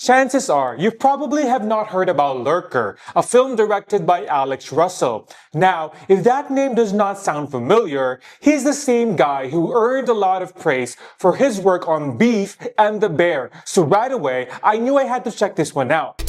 Chances are, you probably have not heard about Lurker, a film directed by Alex Russel. Now, if that name does not sound familiar, he's the same guy who earned a lot of praise for his work on Beef and the Bear. So right away, I knew I had to check this one out.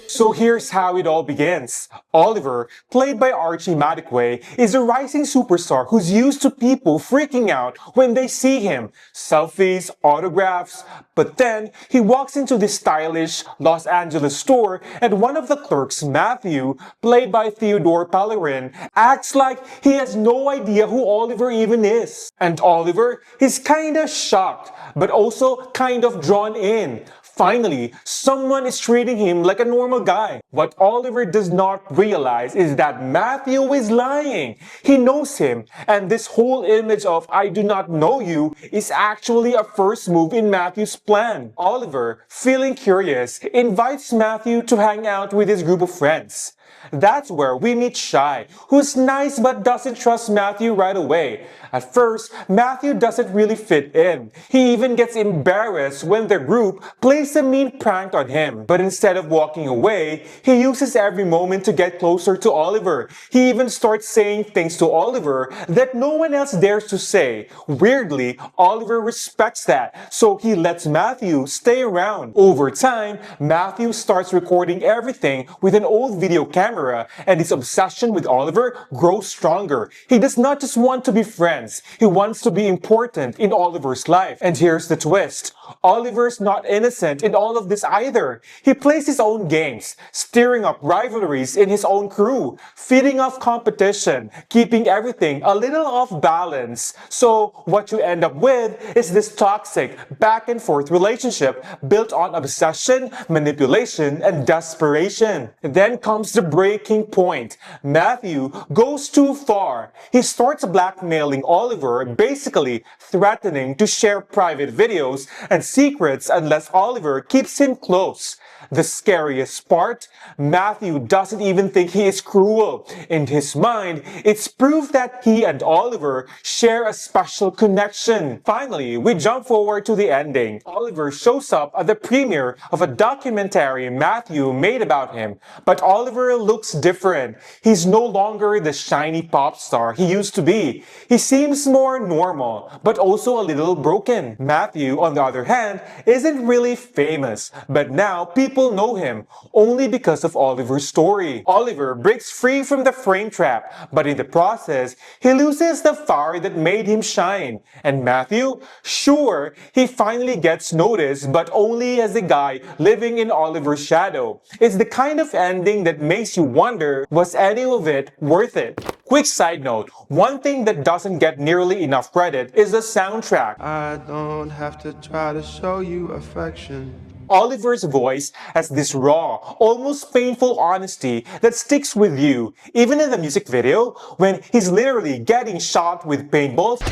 So here's how it all begins. Oliver, played by Archie Madekwe, is a rising superstar who's used to people freaking out when they see him. Selfies, autographs. But then, he walks into this stylish Los Angeles store and one of the clerks, Matthew, played by Théodore Pellerin, acts like he has no idea who Oliver even is. And Oliver is kinda shocked, but also kind of drawn in. Finally, someone is treating him like a normal guy. What Oliver does not realize is that Matthew is lying. He knows him, and this whole image of "I do not know you" is actually a first move in Matthew's plan. Oliver, feeling curious, invites Matthew to hang out with his group of friends. That's where we meet Shy, who's nice but doesn't trust Matthew right away. At first, Matthew doesn't really fit in. He even gets embarrassed when the group plays a mean prank on him. But instead of walking away, he uses every moment to get closer to Oliver. He even starts saying things to Oliver that no one else dares to say. Weirdly, Oliver respects that, so he lets Matthew stay around. Over time, Matthew starts recording everything with an old video camera, and his obsession with Oliver grows stronger. He does not just want to be friends, he wants to be important in Oliver's life. And here's the twist. Oliver's not innocent in all of this either. He plays his own games, stirring up rivalries in his own crew, feeding off competition, keeping everything a little off balance. So what you end up with is this toxic back and forth relationship built on obsession, manipulation, and desperation. Then comes the breaking point. Matthew goes too far. He starts blackmailing Oliver, basically threatening to share private videos and secrets unless Oliver keeps him close. The scariest part, Matthew doesn't even think he is cruel. In his mind, it's proof that he and Oliver share a special connection. Finally, we jump forward to the ending. Oliver shows up at the premiere of a documentary Matthew made about him, but Oliver looks different. He's no longer the shiny pop star he used to be. He seems more normal, but also a little broken. Matthew, on the other hand, isn't really famous, but now people know him only because of Oliver's story. Oliver breaks free from the frame trap, but in the process, he loses the fire that made him shine. And Matthew? Sure, he finally gets noticed, but only as a guy living in Oliver's shadow. It's the kind of ending that makes you wonder, was any of it worth it? Quick side note, one thing that doesn't get nearly enough credit is the soundtrack. I don't have to try to show you affection. Oliver's voice has this raw, almost painful honesty that sticks with you. Even in the music video, when he's literally getting shot with paintballs,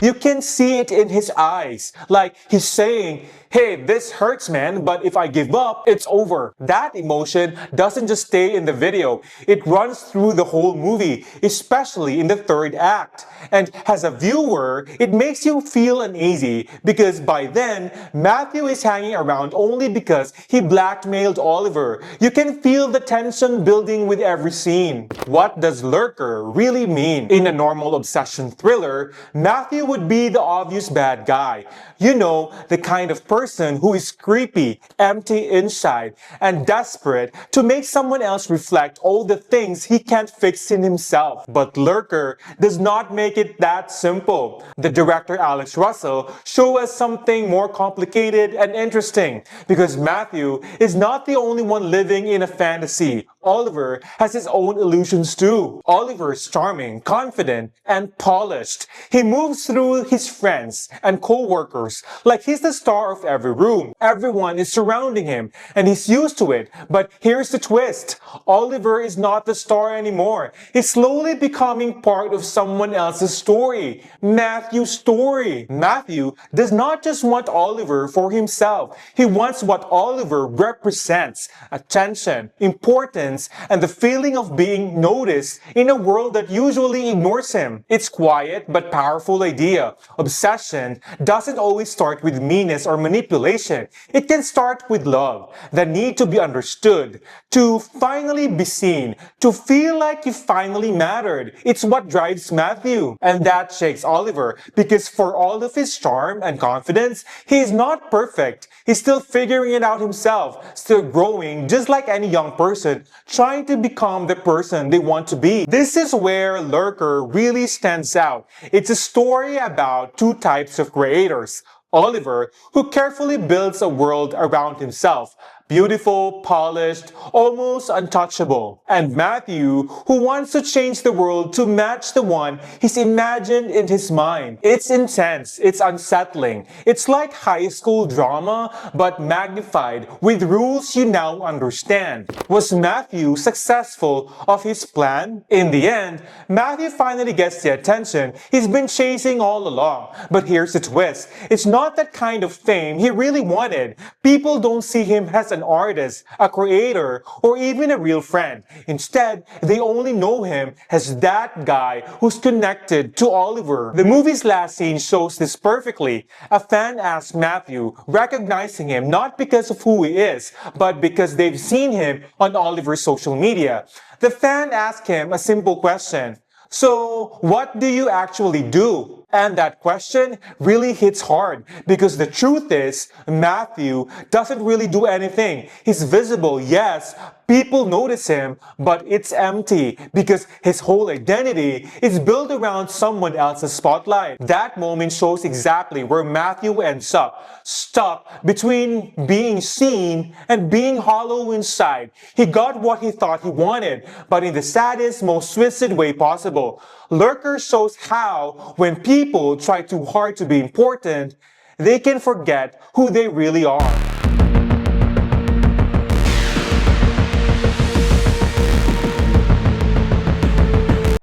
you can see it in his eyes. Like he's saying, "Hey, this hurts, man, but if I give up, it's over." That emotion doesn't just stay in the video. It runs through the whole movie, especially in the third act. And as a viewer, it makes you feel uneasy because by then, Matthew is hanging around only because he blackmailed Oliver. You can feel the tension building with every scene. What does Lurker really mean? In a normal obsession thriller, Matthew would be the obvious bad guy. You know, the kind of person who is creepy, empty inside, and desperate to make someone else reflect all the things he can't fix in himself. But Lurker does not make it that simple. The director Alex Russel shows us something more complicated and interesting, because Matthew is not the only one living in a fantasy. Oliver has his own illusions too. Oliver is charming, confident, and polished. He moves through his friends and co-workers like he's the star of every room. Everyone is surrounding him, and he's used to it. But here's the twist. Oliver is not the star anymore. He's slowly becoming part of someone else's story. Matthew's story. Matthew does not just want Oliver for himself. He wants what Oliver represents. Attention, importance, confidence, and the feeling of being noticed in a world that usually ignores him. It's quiet but powerful idea. Obsession doesn't always start with meanness or manipulation. It can start with love, the need to be understood, to finally be seen, to feel like you finally mattered. It's what drives Matthew. And that shakes Oliver, because for all of his charm and confidence, he is not perfect. He's still figuring it out himself, still growing just like any young person, trying to become the person they want to be. This is where Lurker really stands out. It's a story about two types of creators. Oliver, who carefully builds a world around himself, beautiful, polished, almost untouchable. And Matthew, who wants to change the world to match the one he's imagined in his mind. It's intense, it's unsettling. It's like high school drama, but magnified with rules you now understand. Was Matthew successful of his plan? In the end, Matthew finally gets the attention he's been chasing all along. But here's the twist. It's not that kind of fame he really wanted. People don't see him as an artist, a creator, or even a real friend. Instead, they only know him as that guy who's connected to Oliver. The movie's last scene shows this perfectly. A fan asks Matthew, recognizing him not because of who he is, but because they've seen him on Oliver's social media. The fan asks him a simple question. So, what do you actually do? And that question really hits hard, because the truth is, Matthew doesn't really do anything. He's visible, yes, people notice him, but it's empty, because his whole identity is built around someone else's spotlight. That moment shows exactly where Matthew ends up, stuck between being seen and being hollow inside. He got what he thought he wanted, but in the saddest, most twisted way possible. Lurker shows how, when people try too hard to be important, they can forget who they really are.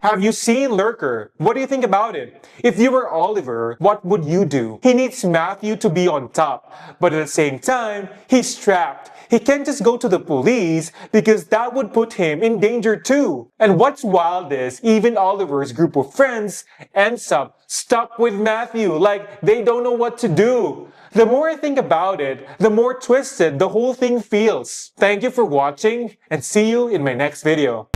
Have you seen Lurker? What do you think about it? If you were Oliver, what would you do? He needs Matthew to be on top, but at the same time, he's trapped. He can't just go to the police because that would put him in danger too. And what's wild is, even Oliver's group of friends ends up stuck with Matthew, like they don't know what to do. The more I think about it, the more twisted the whole thing feels. Thank you for watching, and see you in my next video.